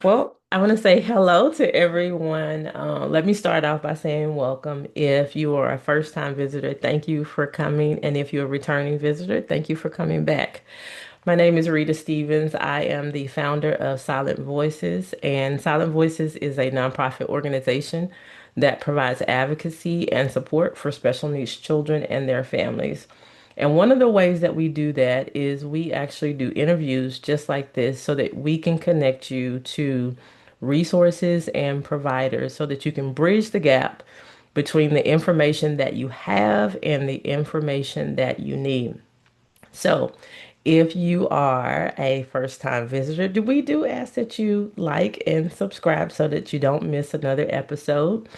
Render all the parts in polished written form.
Well, I want to say hello to everyone. Let me start off by saying welcome. If you are a first-time visitor, thank you for coming. And if you're a returning visitor, thank you for coming back. My name is Rita Stevens. I am the founder of Silent Voices, and Silent Voices is a nonprofit organization that provides advocacy and support for special needs children and their families. And one of the ways that we do that is we actually do interviews just like this so that we can connect you to resources and providers so that you can bridge the gap between the information that you have and the information that you need. So, if you are a first-time visitor, we do ask that you like and subscribe so that you don't miss another episode.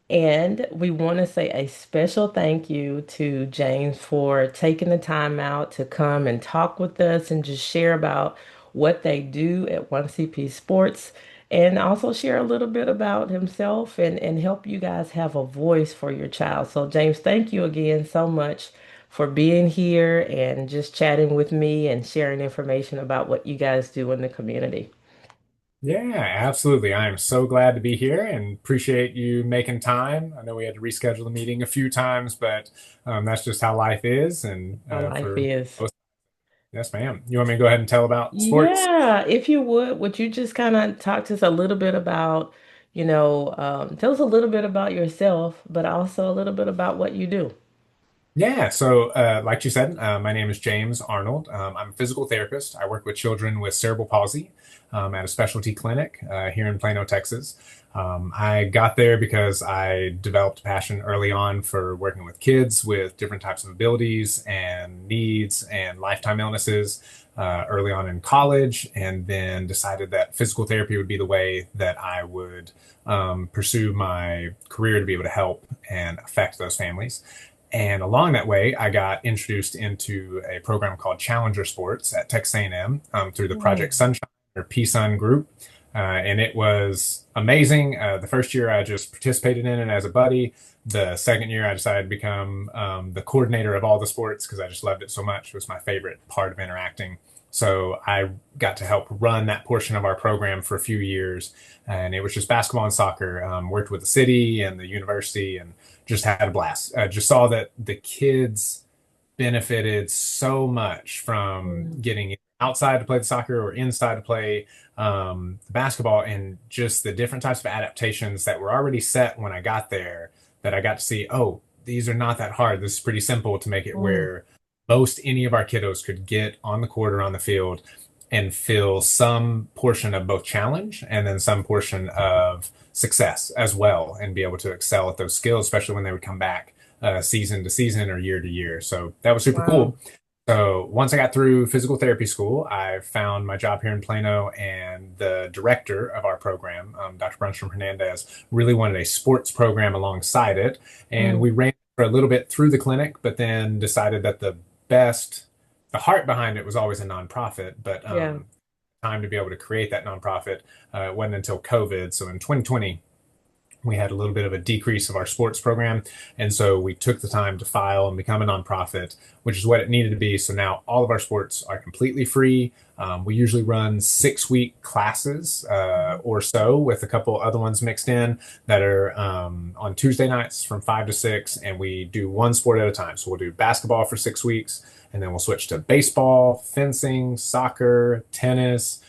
And we want to say a special thank you to James for taking the time out to come and talk with us and just share about what they do at 1CP Sports and also share a little bit about himself and help you guys have a voice for your child. So, James, thank you again so much for being here and just chatting with me and sharing information about what you guys do in the community. Yeah, absolutely. I am so glad to be here and appreciate you making time. I know we had to reschedule the meeting a few times, but that's just how life is. And How life for is. most, yes, ma'am. You want me to go ahead and tell about sports? Yeah, if you would you just kind of talk to us a little bit about, tell us a little bit about yourself, but also a little bit about what you do. Yeah, so like you said, my name is James Arnold. I'm a physical therapist. I work with children with cerebral palsy at a specialty clinic here in Plano, Texas. I got there because I developed a passion early on for working with kids with different types of abilities and needs and lifetime illnesses early on in college, and then decided that physical therapy would be the way that I would pursue my career to be able to help and affect those families. And along that way, I got introduced into a program called Challenger Sports at Texas A&M through the Project Nice. Sunshine or PSUN group. And it was amazing. The first year, I just participated in it as a buddy. The second year, I decided to become the coordinator of all the sports because I just loved it so much. It was my favorite part of interacting. So I got to help run that portion of our program for a few years. And it was just basketball and soccer. Worked with the city and the university and just had a blast. Just saw that the kids benefited so much from Mm. getting outside to play the soccer or inside to play the basketball, and just the different types of adaptations that were already set when I got there, that I got to see, oh, these are not that hard. This is pretty simple to make it Mm. where most any of our kiddos could get on the court or on the field and feel some portion of both challenge and then some portion of success as well, and be able to excel at those skills, especially when they would come back season to season or year to year. So that was super Wow. cool. So once I got through physical therapy school, I found my job here in Plano, and the director of our program, Dr. Brunstrom Hernandez, really wanted a sports program alongside it. And Mm. we ran for a little bit through the clinic, but then decided that best, the heart behind it was always a nonprofit, but Yeah. time to be able to create that nonprofit it wasn't until COVID. So in 2020, we had a little bit of a decrease of our sports program. And so we took the time to file and become a nonprofit, which is what it needed to be. So now all of our sports are completely free. We usually run 6 week classes or so, with a couple other ones mixed in, that are on Tuesday nights from 5 to 6. And we do one sport at a time. So we'll do basketball for 6 weeks, and then we'll switch to baseball, fencing, soccer, tennis.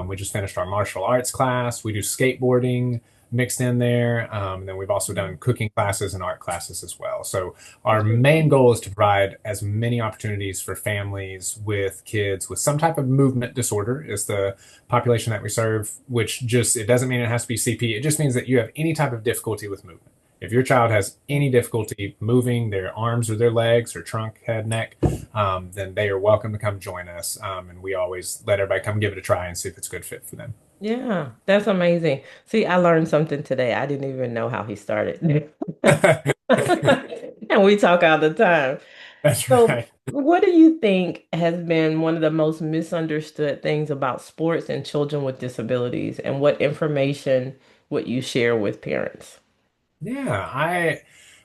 We just finished our martial arts class. We do skateboarding mixed in there. And then we've also done cooking classes and art classes as well. So our main goal is to provide as many opportunities for families with kids with some type of movement disorder, is the population that we serve, which just, it doesn't mean it has to be CP. It just means that you have any type of difficulty with movement. If your child has any difficulty moving their arms or their legs or trunk, head, neck, then they are welcome to come join us. And we always let everybody come give it a try and see if it's a good fit for them. Yeah, that's amazing. See, I learned something today. I didn't even know how he started. And we talk all the time. That's So, right. what do you think has been one of the most misunderstood things about sports and children with disabilities, and what information would you share with parents? Yeah,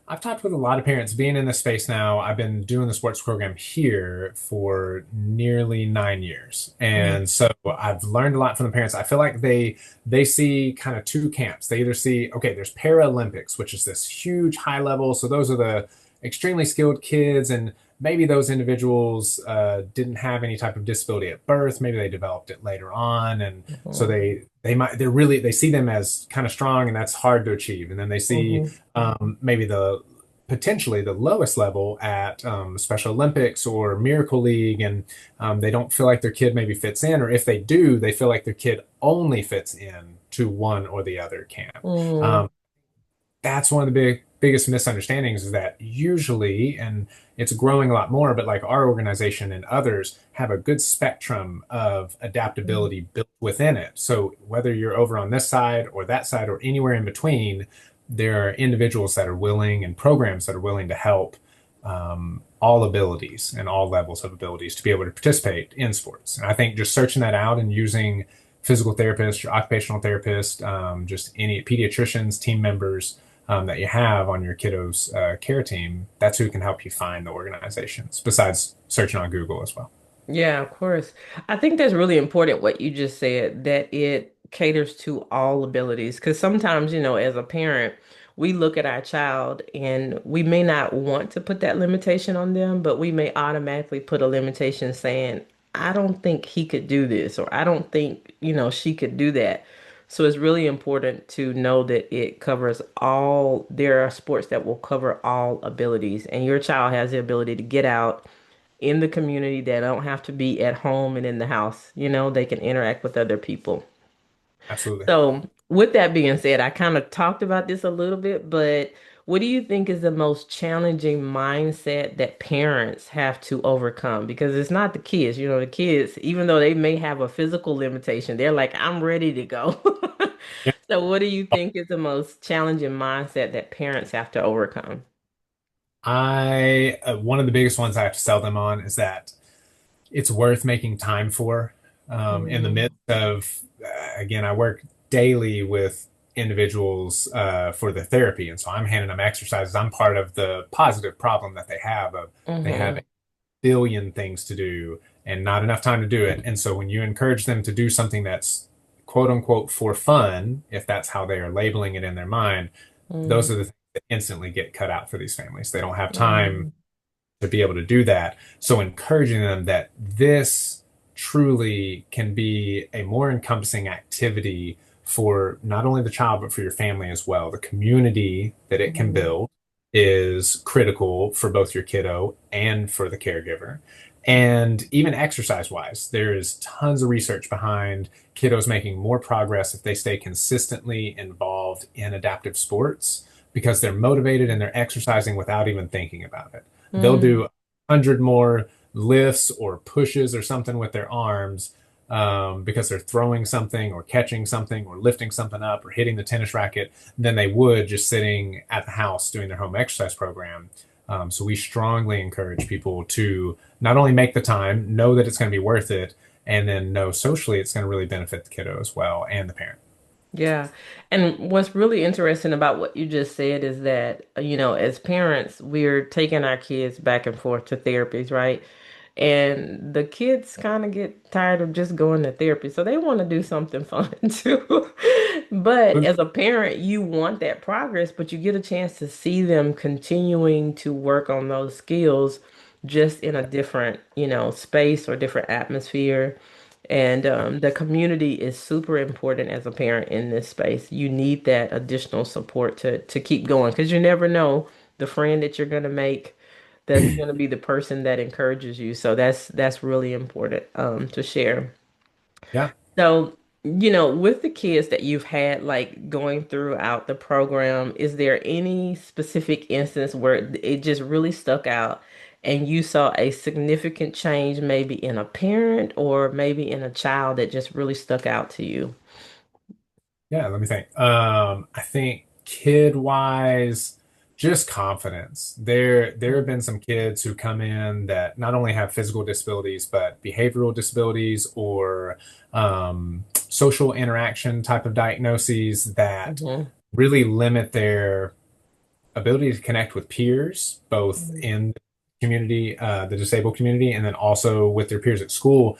I've talked with a lot of parents being in this space now. I've been doing the sports program here for nearly 9 years. Mhm. And so I've learned a lot from the parents. I feel like they see kind of two camps. They either see, okay, there's Paralympics, which is this huge high level. So those are the extremely skilled kids, and maybe those individuals didn't have any type of disability at birth. Maybe they developed it later on, and so Mhm. they see them as kind of strong, and that's hard to achieve. And then they see Mhm. maybe the potentially the lowest level at Special Olympics or Miracle League, and they don't feel like their kid maybe fits in, or if they do, they feel like their kid only fits in to one or the other camp. Mhm. Um, that's one of the biggest misunderstandings is that usually, and it's growing a lot more, but like our organization and others have a good spectrum of adaptability built within it. So whether you're over on this side or that side or anywhere in between, there are individuals that are willing and programs that are willing to help all abilities and all levels of abilities to be able to participate in sports. And I think just searching that out and using physical therapists, your occupational therapist, just any pediatricians, team members that you have on your kiddos care team, that's who can help you find the organizations besides searching on Google as well. Yeah, of course. I think that's really important what you just said, that it caters to all abilities. Because sometimes, as a parent, we look at our child and we may not want to put that limitation on them, but we may automatically put a limitation saying, I don't think he could do this, or I don't think, she could do that. So it's really important to know that it covers all, there are sports that will cover all abilities, and your child has the ability to get out in the community that don't have to be at home and in the house. They can interact with other people. Absolutely. So, with that being said, I kind of talked about this a little bit, but what do you think is the most challenging mindset that parents have to overcome? Because it's not the kids, the kids, even though they may have a physical limitation, they're like, I'm ready to go. Yeah. So, what do you think is the most challenging mindset that parents have to overcome? I one of the biggest ones I have to sell them on is that it's worth making time for in the Mhm. midst of again, I work daily with individuals for the therapy, and so I'm handing them exercises. I'm part of the positive problem that they have of they have Mhm. a billion things to do and not enough time to do it. And so when you encourage them to do something that's quote unquote for fun, if that's how they are labeling it in their mind, those Mhm. are the things that instantly get cut out for these families. They don't have time Mhm. to be able to do that. So encouraging them that this truly can be a more encompassing activity for not only the child, but for your family as well. The community that it can Mhm. build is critical for both your kiddo and for the caregiver. And even exercise wise, there is tons of research behind kiddos making more progress if they stay consistently involved in adaptive sports because they're motivated and they're exercising without even thinking about it. They'll Mhm. do 100 more lifts or pushes or something with their arms because they're throwing something or catching something or lifting something up or hitting the tennis racket than they would just sitting at the house doing their home exercise program. So we strongly encourage people to not only make the time, know that it's going to be worth it, and then know socially it's going to really benefit the kiddo as well and the parent. Yeah. And what's really interesting about what you just said is that, as parents, we're taking our kids back and forth to therapies, right? And the kids kind of get tired of just going to therapy. So they want to do something fun too. But as a parent, you want that progress, but you get a chance to see them continuing to work on those skills just in a different, space or different atmosphere. And the community is super important as a parent in this space. You need that additional support to keep going because you never know the friend that you're going to make that's going to be the person that encourages you. So that's really important to share. Yeah. So, with the kids that you've had like going throughout the program, is there any specific instance where it just really stuck out and you saw a significant change maybe in a parent or maybe in a child that just really stuck out to you? Yeah, let me think. I think kid wise, just confidence. There have been some kids who come in that not only have physical disabilities, but behavioral disabilities or social interaction type of diagnoses that Hmm. really limit their ability to connect with peers, both Mhm. in the community, the disabled community, and then also with their peers at school.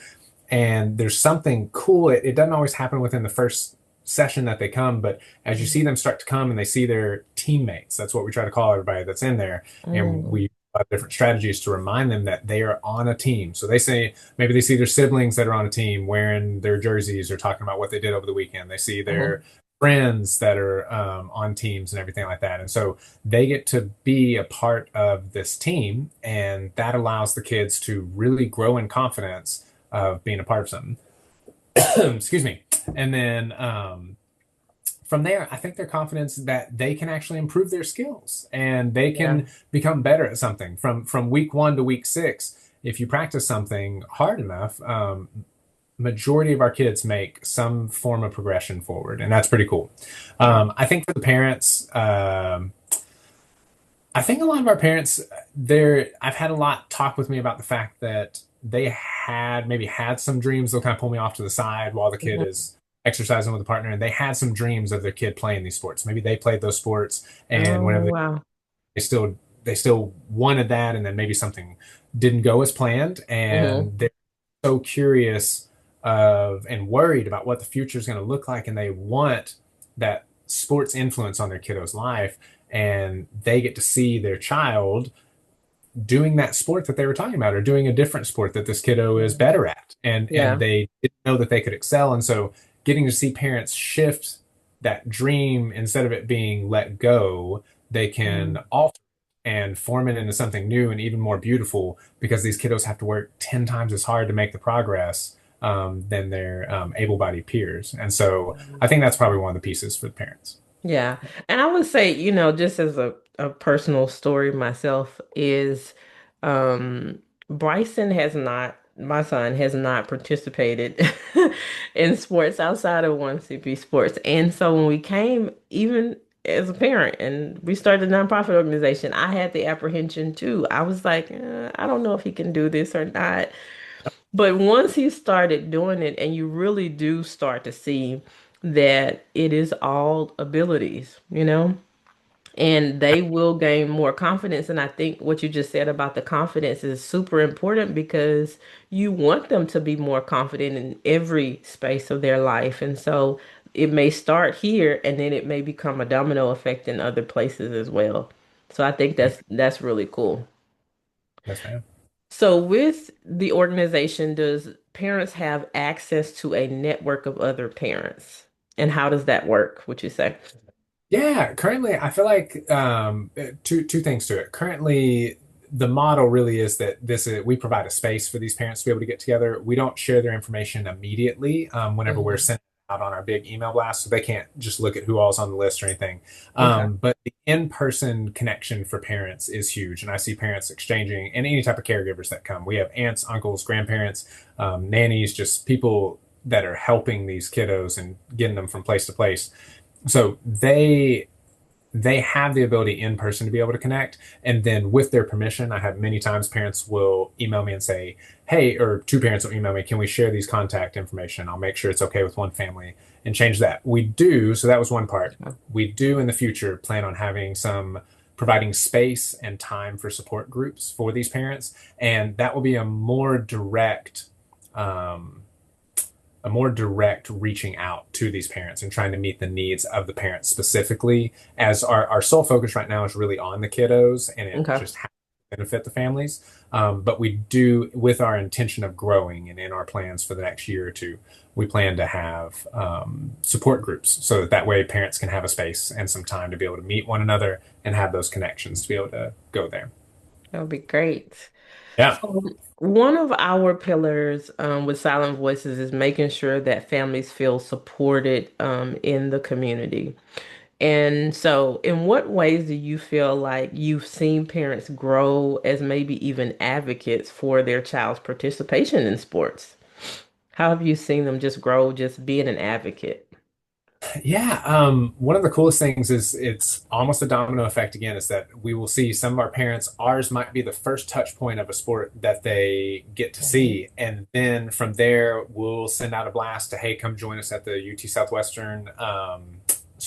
And there's something cool. It doesn't always happen within the first session that they come, but as you see them start to come and they see their teammates, that's what we try to call everybody that's in there. And Mhm. we have different strategies to remind them that they are on a team. So they say maybe they see their siblings that are on a team wearing their jerseys or talking about what they did over the weekend. They see their Mhm. friends that are on teams and everything like that. And so they get to be a part of this team, and that allows the kids to really grow in confidence of being a part of something. Excuse me. And then from there, I think their confidence that they can actually improve their skills and they Yeah. can become better at something from week 1 to week 6. If you practice something hard enough, majority of our kids make some form of progression forward, and that's pretty cool. Yeah. I think for the parents, I think a lot of our parents, there, I've had a lot talk with me about the fact that they had maybe had some dreams. They'll kind of pull me off to the side while the kid Mhm. is exercising with a partner, and they had some dreams of their kid playing these sports. Maybe they played those sports, and Oh, whenever wow. they still wanted that, and then maybe something didn't go as planned, Hmm. and they're so curious of and worried about what the future is going to look like, and they want that sports influence on their kiddo's life, and they get to see their child doing that sport that they were talking about or doing a different sport that this kiddo is better at, and Yeah. they didn't know that they could excel. And so getting to see parents shift that dream, instead of it being let go, they can Mhm. alter and form it into something new and even more beautiful, because these kiddos have to work 10 times as hard to make the progress than their able-bodied peers. And so I think that's probably one of the pieces for the parents. Yeah. And I would say, just as a personal story myself is Bryson has not, my son has not participated in sports outside of 1CP sports. And so when we came, even as a parent, and we started a nonprofit organization, I had the apprehension too. I was like, I don't know if he can do this or not. But once he started doing it, and you really do start to see that it is all abilities, and they will gain more confidence. And I think what you just said about the confidence is super important because you want them to be more confident in every space of their life. And so it may start here and then it may become a domino effect in other places as well. So I think Yeah. that's really cool. Yes, ma'am. So, with the organization, does parents have access to a network of other parents? And how does that work, would you say? Yeah, currently I feel like two things to it. Currently, the model really is that this is we provide a space for these parents to be able to get together. We don't share their information immediately whenever we're Hmm. sending out on our big email blast, so they can't just look at who all's on the list or anything. Okay. But the in-person connection for parents is huge, and I see parents exchanging and any type of caregivers that come. We have aunts, uncles, grandparents, nannies, just people that are helping these kiddos and getting them from place to place. So they have the ability in person to be able to connect, and then with their permission, I have many times parents will email me and say, hey, or two parents will email me, can we share these contact information? I'll make sure it's okay with one family and change that. We do, so that was one part. We do in the future plan on having some providing space and time for support groups for these parents, and that will be um, a more direct reaching out to these parents and trying to meet the needs of the parents specifically, as our sole focus right now is really on the kiddos, and it Okay. just has to benefit the families. But we do, with our intention of growing and in our plans for the next year or two, we plan to have support groups, so that way parents can have a space and some time to be able to meet one another and have those connections to be able to go there. That would be great. Yeah. So, one of our pillars with Silent Voices is making sure that families feel supported in the community. And so, in what ways do you feel like you've seen parents grow as maybe even advocates for their child's participation in sports? How have you seen them just grow, just being an advocate? Yeah, one of the coolest things is it's almost a domino effect again, is that we will see some of our parents, ours might be the first touch point of a sport that they get to Mhm. see. And then from there, we'll send out a blast to, hey, come join us at the UT Southwestern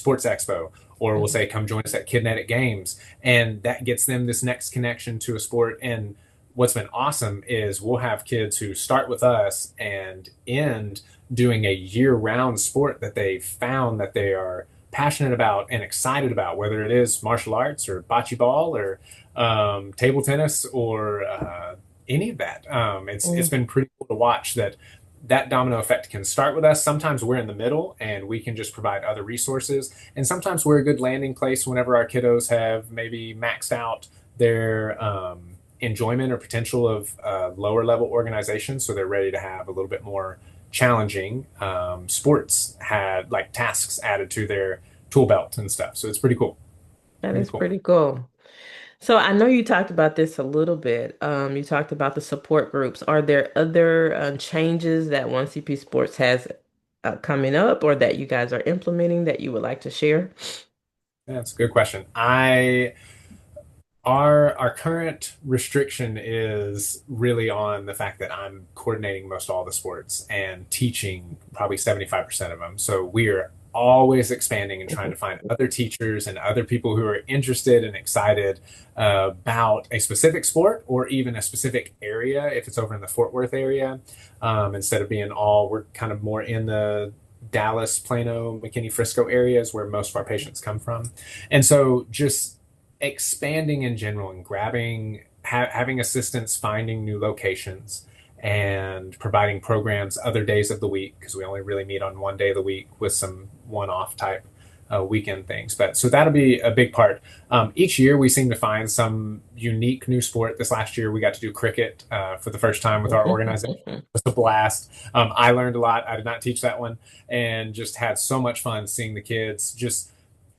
sports expo, or we'll say, come join us at Kidnetic Games. And that gets them this next connection to a sport. And what's been awesome is we'll have kids who start with us and end doing a year-round sport that they found that they are passionate about and excited about, whether it is martial arts or bocce ball or table tennis or any of that. It's Mm. been pretty cool to watch that domino effect can start with us. Sometimes we're in the middle and we can just provide other resources. And sometimes we're a good landing place whenever our kiddos have maybe maxed out their enjoyment or potential of lower level organizations. So they're ready to have a little bit more challenging sports had like tasks added to their tool belt and stuff. So it's pretty cool. That Pretty is cool. pretty cool. So I know you talked about this a little bit. You talked about the support groups. Are there other changes that 1CP Sports has coming up or that you guys are implementing that you would like to share? That's a good question. Our current restriction is really on the fact that I'm coordinating most all the sports and teaching probably 75% of them. So we are always expanding and trying to find other teachers and other people who are interested and excited about a specific sport or even a specific area. If it's over in the Fort Worth area, instead of being all, we're kind of more in the Dallas, Plano, McKinney, Frisco areas where most of our patients come from. And so just expanding in general and having assistance finding new locations and providing programs other days of the week because we only really meet on one day of the week with some one-off type weekend things. But so that'll be a big part. Each year we seem to find some unique new sport. This last year we got to do cricket for the first time with our organization. It was a blast. I learned a lot. I did not teach that one and just had so much fun seeing the kids just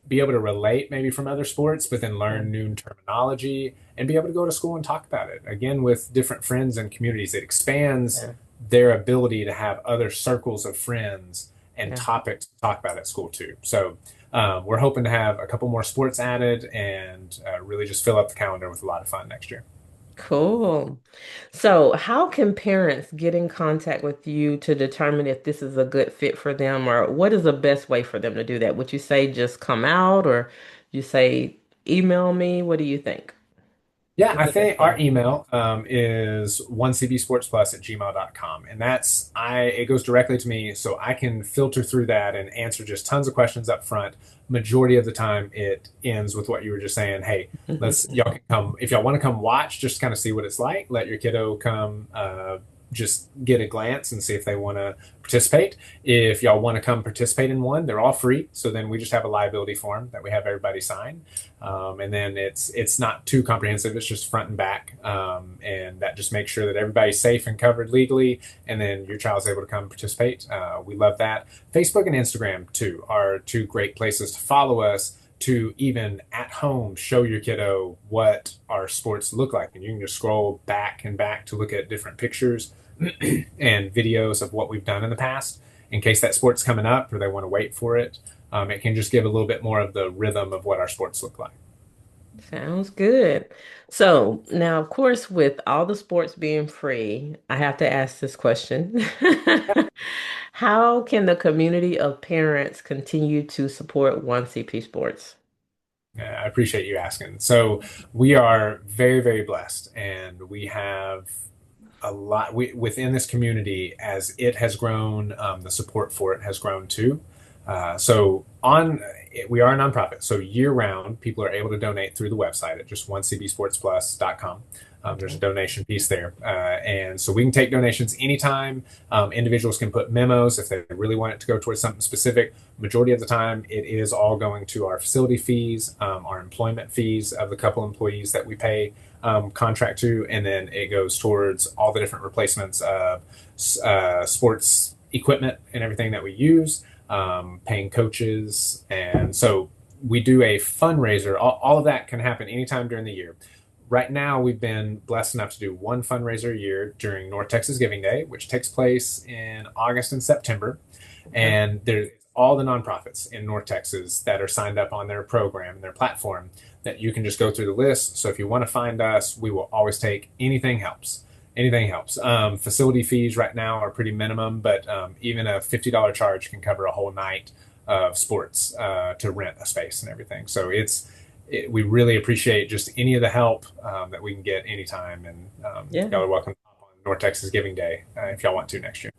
be able to relate maybe from other sports, but then Yeah, learn new terminology and be able to go to school and talk about it again with different friends and communities. It expands yeah, their ability to have other circles of friends and yeah. topics to talk about at school too. So we're hoping to have a couple more sports added and really just fill up the calendar with a lot of fun next year. Cool. So, how can parents get in contact with you to determine if this is a good fit for them, or what is the best way for them to do that? Would you say just come out, or you say email me? What do you think Yeah, is I the best think our way? email is 1cbsportsplus@gmail.com. And it goes directly to me so I can filter through that and answer just tons of questions up front. Majority of the time it ends with what you were just saying. Hey, y'all can come, if y'all want to come watch, just kind of see what it's like. Let your kiddo come, just get a glance and see if they want to participate. If y'all want to come participate in one, they're all free. So then we just have a liability form that we have everybody sign. And then it's not too comprehensive. It's just front and back, and that just makes sure that everybody's safe and covered legally. And then your child's able to come participate. We love that. Facebook and Instagram too are two great places to follow us. To even at home show your kiddo what our sports look like, and you can just scroll back and back to look at different pictures and videos of what we've done in the past in case that sport's coming up or they want to wait for it. It can just give a little bit more of the rhythm of what our sports look like. Sounds good. So now, of course, with all the sports being free, I have to ask this question. How can the community of parents continue to support 1CP Sports? I appreciate you asking. So we are very, very blessed, and we have a lot within this community as it has grown. The support for it has grown too. So on, we are a nonprofit. So year round, people are able to donate through the website at just 1cbsportsplus.com. There's a Okay. donation piece there. And so we can take donations anytime. Individuals can put memos if they really want it to go towards something specific. Majority of the time, it is all going to our facility fees, our employment fees of the couple employees that we pay contract to, and then it goes towards all the different replacements of sports equipment and everything that we use, paying coaches. And so we do a fundraiser. All of that can happen anytime during the year. Right now, we've been blessed enough to do one fundraiser a year during North Texas Giving Day, which takes place in August and September. Okay. And there's all the nonprofits in North Texas that are signed up on their program and their platform that you can just go through the list. So if you want to find us, we will always take anything helps. Anything helps. Facility fees right now are pretty minimum, but even a $50 charge can cover a whole night of sports to rent a space and everything. So we really appreciate just any of the help that we can get anytime. And Yeah. y'all are welcome to hop on North Texas Giving Day if y'all want to next year.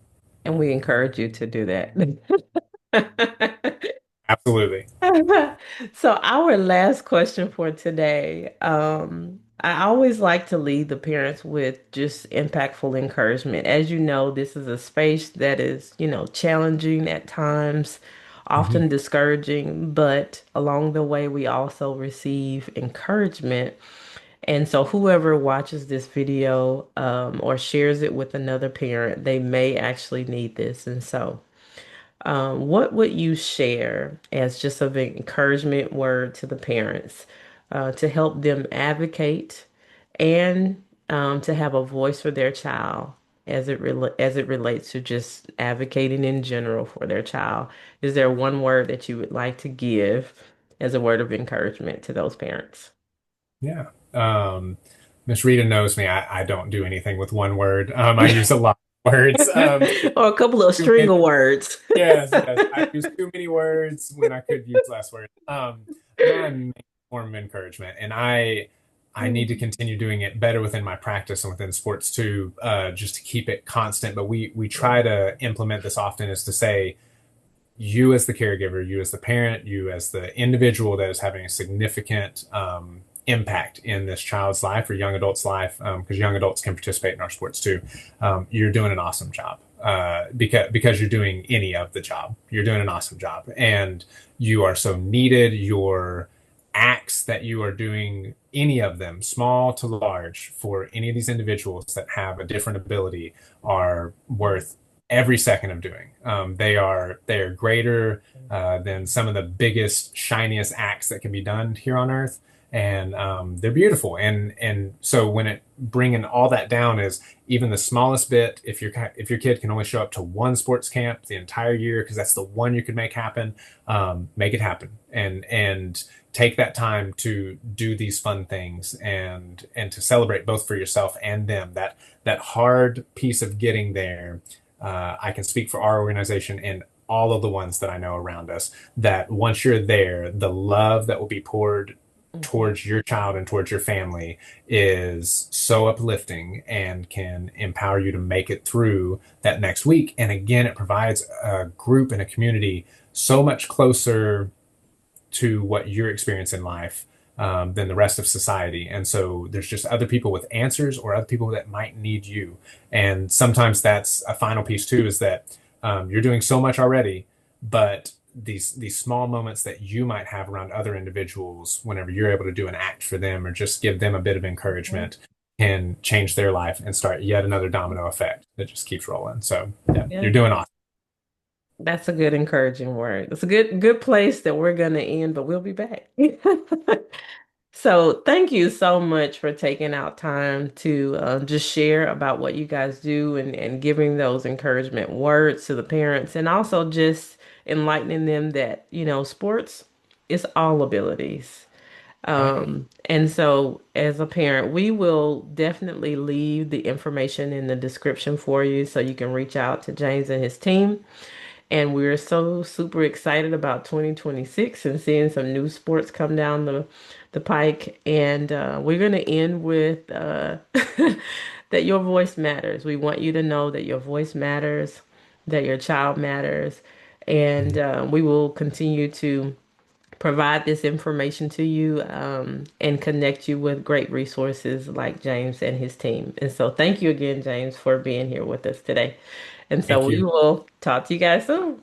And we encourage you to do that. Absolutely. So our last question for today, I always like to lead the parents with just impactful encouragement. As you know, this is a space that is, challenging at times, Mhm. often discouraging, but along the way, we also receive encouragement. And so whoever watches this video, or shares it with another parent, they may actually need this. And so what would you share as just an encouragement word to the parents to help them advocate and to have a voice for their child as it relates to just advocating in general for their child? Is there one word that you would like to give as a word of encouragement to those parents? Yeah. Miss Rita knows me. I don't do anything with one word. I use a lot of words. Or a couple of Too string many. of words. Yes, yes. I use too many words when I could use less words. My main form of encouragement, and I need to continue doing it better within my practice and within sports too, just to keep it constant. But we try to implement this often is to say, you as the caregiver, you as the parent, you as the individual that is having a significant impact in this child's life or young adult's life, because young adults can participate in our sports too. You're doing an awesome job because you're doing any of the job. You're doing an awesome job, and you are so needed. Your acts that you are doing, any of them, small to large, for any of these individuals that have a different ability, are worth every second of doing. They are greater than some of the biggest, shiniest acts that can be done here on Earth, and they're beautiful. And so when it bringing all that down is even the smallest bit. If your kid can only show up to one sports camp the entire year because that's the one you could make happen, make it happen, and take that time to do these fun things and to celebrate both for yourself and them. That hard piece of getting there, I can speak for our organization and all of the ones that I know around us, that once you're there, the love that will be poured Mhm. towards your child and towards your family is so uplifting and can empower you to make it through that next week. And again, it provides a group and a community so much closer to what you're experiencing in life than the rest of society. And so there's just other people with answers or other people that might need you. And sometimes that's a final piece too, is that you're doing so much already, but these small moments that you might have around other individuals, whenever you're able to do an act for them or just give them a bit of encouragement, can change their life and start yet another domino effect that just keeps rolling. So yeah, you're Yeah. doing awesome. That's a good encouraging word. It's a good place that we're gonna end, but we'll be back. So thank you so much for taking out time to just share about what you guys do and giving those encouragement words to the parents and also just enlightening them that, sports is all abilities. Right. And so as a parent, we will definitely leave the information in the description for you so you can reach out to James and his team. And we're so super excited about 2026 and seeing some new sports come down the pike. And we're going to end with that your voice matters. We want you to know that your voice matters, that your child matters. And Mhm. we will continue to provide this information to you and connect you with great resources like James and his team. And so thank you again, James, for being here with us today. And so Thank we you. will talk to you guys soon.